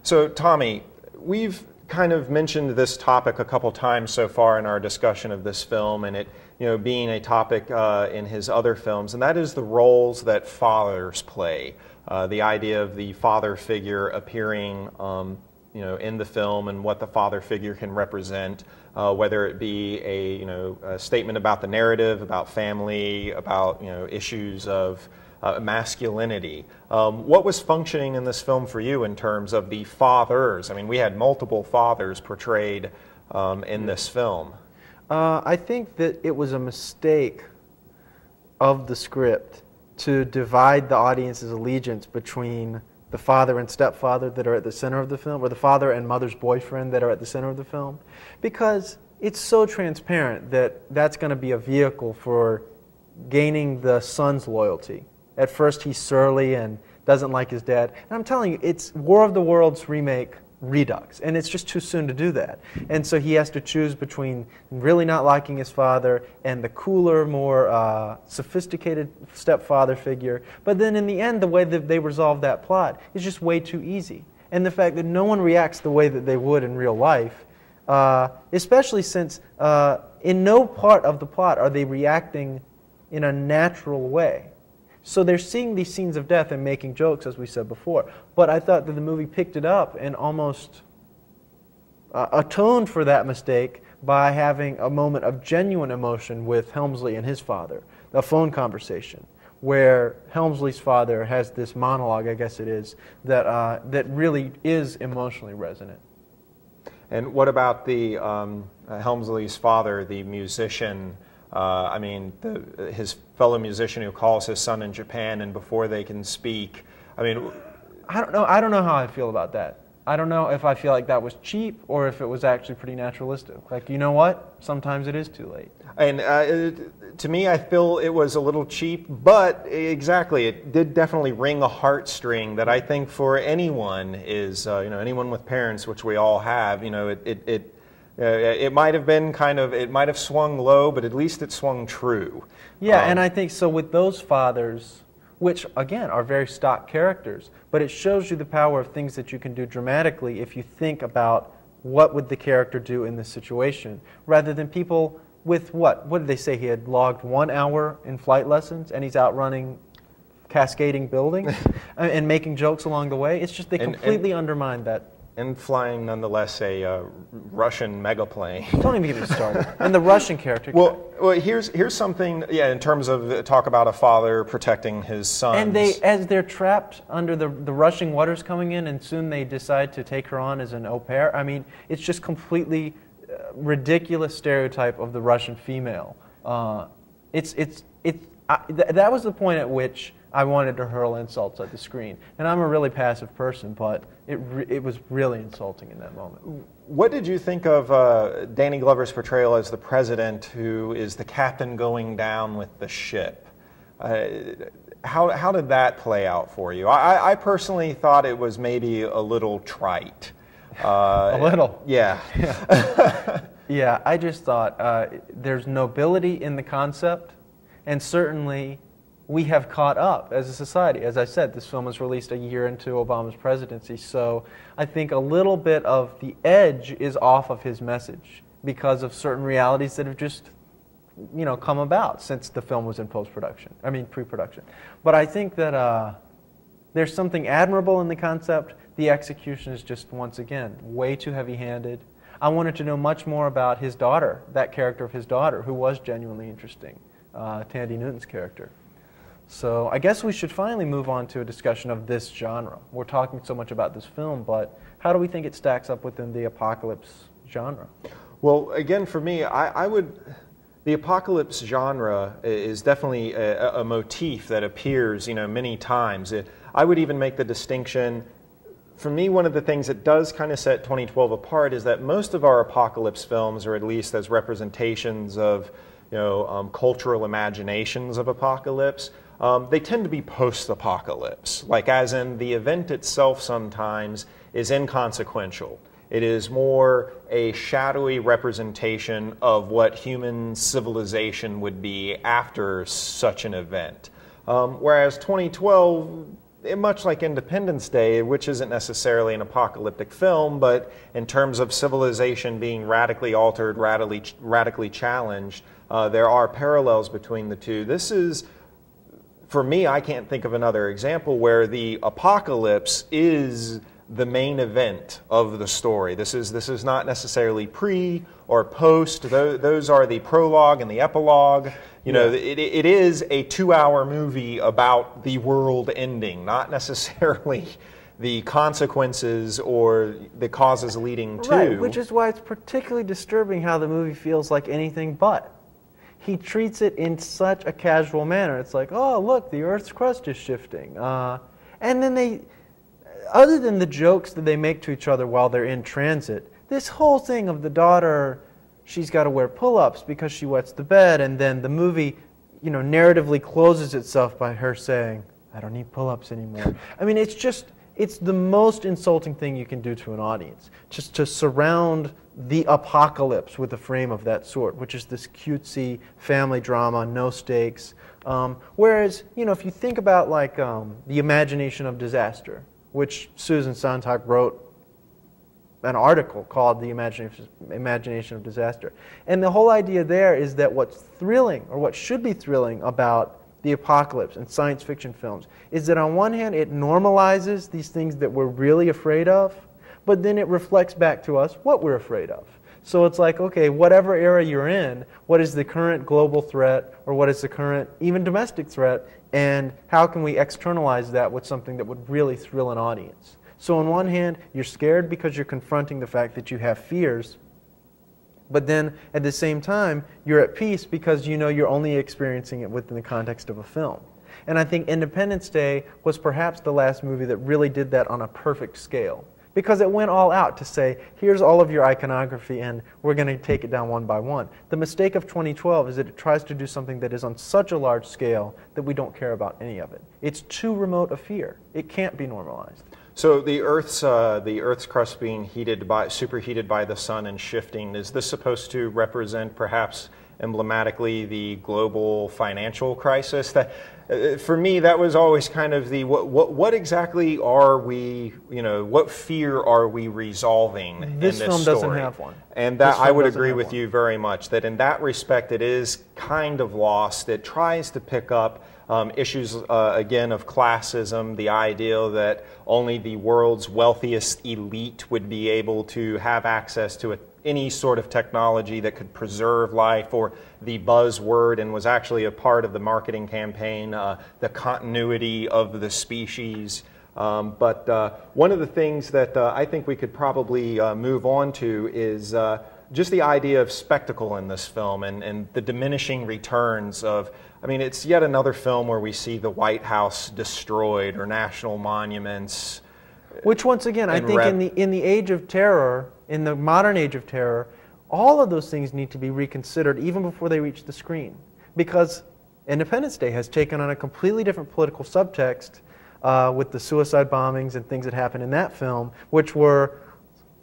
So, Tommy, we've kind of mentioned this topic a couple times so far in our discussion of this film, and it, being a topic in his other films, and that is the roles that fathers play. The idea of the father figure appearing, in the film, and what the father figure can represent, whether it be a statement about the narrative, about family, about issues of masculinity. What was functioning in this film for you in terms of the fathers? I mean, we had multiple fathers portrayed in this film. I think that it was a mistake of the script to divide the audience's allegiance between the father and stepfather that are at the center of the film, or the father and mother's boyfriend that are at the center of the film, because it's so transparent that that's going to be a vehicle for gaining the son's loyalty. At first he's surly and doesn't like his dad. And I'm telling you, it's War of the Worlds remake redux, and it's just too soon to do that. And so he has to choose between really not liking his father and the cooler, more sophisticated stepfather figure. But then in the end, the way that they resolve that plot is just way too easy. And the fact that no one reacts the way that they would in real life, especially since in no part of the plot are they reacting in a natural way. So they're seeing these scenes of death and making jokes, as we said before. But I thought that the movie picked it up and almost atoned for that mistake by having a moment of genuine emotion with Helmsley and his father, a phone conversation, where Helmsley's father has this monologue, I guess it is, that really is emotionally resonant. And what about the Helmsley's father, the musician? I mean, his fellow musician who calls his son in Japan, and before they can speak, I mean, I don't know how I feel about that. I don't know if I feel like that was cheap or if it was actually pretty naturalistic. Like, you know what? Sometimes it is too late. And to me, I feel it was a little cheap, but exactly, it did definitely ring a heartstring that I think for anyone is, anyone with parents, which we all have, it might have been it might have swung low, but at least it swung true. Yeah, and I think so with those fathers, which again are very stock characters, but it shows you the power of things that you can do dramatically if you think about what would the character do in this situation, rather than people with what did they say, he had logged 1 hour in flight lessons and he's out running cascading buildings and making jokes along the way. It's just they completely undermine that. And flying, nonetheless, a Russian megaplane. Don't even get me started. And the Russian character. Well, here's something. Yeah, in terms of talk about a father protecting his sons. And as they're trapped under the rushing waters coming in, and soon they decide to take her on as an au pair. I mean, it's just completely ridiculous stereotype of the Russian female. That was the point at which I wanted to hurl insults at the screen. And I'm a really passive person, but it was really insulting in that moment. What did you think of Danny Glover's portrayal as the president, who is the captain going down with the ship? How did that play out for you? I personally thought it was maybe a little trite. A little? Yeah. Yeah, I just thought there's nobility in the concept, and certainly we have caught up as a society. As I said, this film was released a year into Obama's presidency, so I think a little bit of the edge is off of his message because of certain realities that have just, come about since the film was in pre-production. But I think that there's something admirable in the concept. The execution is just, once again, way too heavy-handed. I wanted to know much more about his daughter, that character of his daughter, who was genuinely interesting, Tandy Newton's character. So I guess we should finally move on to a discussion of this genre. We're talking so much about this film, but how do we think it stacks up within the apocalypse genre? Well, again, for me, the apocalypse genre is definitely a motif that appears, many times. I would even make the distinction. For me, one of the things that does kind of set 2012 apart is that most of our apocalypse films, or at least as representations of, cultural imaginations of apocalypse, they tend to be post-apocalypse, like as in the event itself sometimes is inconsequential. It is more a shadowy representation of what human civilization would be after such an event. Whereas 2012 much like Independence Day, which isn't necessarily an apocalyptic film, but in terms of civilization being radically altered, radically challenged, there are parallels between the two. This is, for me, I can't think of another example where the apocalypse is the main event of the story. This is not necessarily pre or post. Those are the prologue and the epilogue. You know, it is a 2-hour movie about the world ending, not necessarily the consequences or the causes leading to. Right, which is why it's particularly disturbing how the movie feels like anything but. He treats it in such a casual manner. It's like, oh, look, the Earth's crust is shifting. And then they, other than the jokes that they make to each other while they're in transit, this whole thing of the daughter, she's got to wear pull-ups because she wets the bed, and then the movie, you know, narratively closes itself by her saying, I don't need pull-ups anymore. I mean, it's just, it's the most insulting thing you can do to an audience, just to surround the apocalypse with a frame of that sort, which is this cutesy family drama, no stakes. Whereas, you know, if you think about like The Imagination of Disaster, which Susan Sontag wrote an article called The Imagination of Disaster. And the whole idea there is that what's thrilling, or what should be thrilling about the apocalypse and science fiction films, is that on one hand it normalizes these things that we're really afraid of, but then it reflects back to us what we're afraid of. So it's like, okay, whatever era you're in, what is the current global threat, or what is the current even domestic threat, and how can we externalize that with something that would really thrill an audience? So on one hand, you're scared because you're confronting the fact that you have fears, but then at the same time, you're at peace because you know you're only experiencing it within the context of a film. And I think Independence Day was perhaps the last movie that really did that on a perfect scale, because it went all out to say, here's all of your iconography and we're going to take it down one by one. The mistake of 2012 is that it tries to do something that is on such a large scale that we don't care about any of it. It's too remote a fear. It can't be normalized. So the Earth's crust being superheated by the sun and shifting, is this supposed to represent perhaps emblematically the global financial crisis? That, for me, that was always kind of the what exactly are we, you know, what fear are we resolving in this film story? doesn't have one. And that I would agree with you very much, that in that respect it is kind of lost. It tries to pick up issues, again, of classism, the ideal that only the world's wealthiest elite would be able to have access to any sort of technology that could preserve life, or the buzzword, and was actually a part of the marketing campaign, the continuity of the species. But one of the things that I think we could probably move on to is just the idea of spectacle in this film, and the diminishing returns of, I mean, it's yet another film where we see the White House destroyed, or national monuments. Which, once again, I think in the age of terror, in the modern age of terror, all of those things need to be reconsidered even before they reach the screen. Because Independence Day has taken on a completely different political subtext with the suicide bombings and things that happened in that film, which were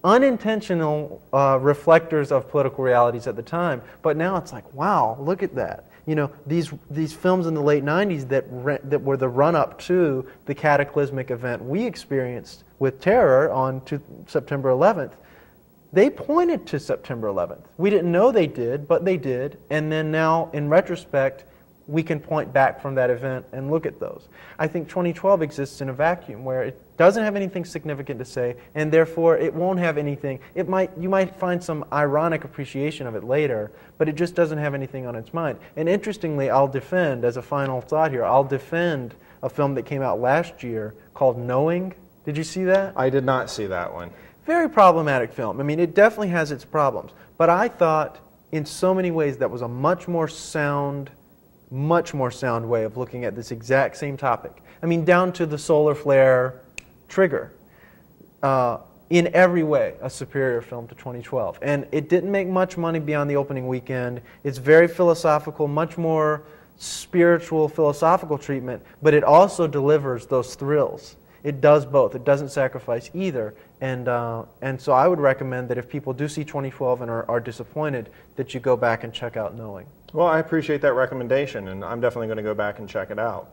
unintentional reflectors of political realities at the time. But now it's like, wow, look at that. You know, these films in the late 90s that were the run-up to the cataclysmic event we experienced with terror on September 11th, they pointed to September 11th. We didn't know they did, but they did. And then now, in retrospect, we can point back from that event and look at those. I think 2012 exists in a vacuum where it doesn't have anything significant to say, and therefore it won't have anything. You might find some ironic appreciation of it later, but it just doesn't have anything on its mind. And interestingly, I'll defend, as a final thought here, I'll defend a film that came out last year called Knowing. Did you see that? I did not see that one. Very problematic film. I mean, it definitely has its problems, but I thought in so many ways that was a much more sound way of looking at this exact same topic. I mean, down to the solar flare trigger. In every way, a superior film to 2012. And it didn't make much money beyond the opening weekend. It's very philosophical, much more spiritual, philosophical treatment, but it also delivers those thrills. It does both. It doesn't sacrifice either. And so I would recommend that if people do see 2012 and are disappointed, that you go back and check out Knowing. Well, I appreciate that recommendation, and I'm definitely going to go back and check it out.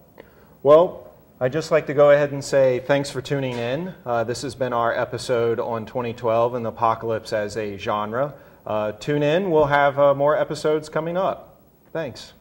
Well, I'd just like to go ahead and say thanks for tuning in. This has been our episode on 2012 and the apocalypse as a genre. Tune in. We'll have more episodes coming up. Thanks.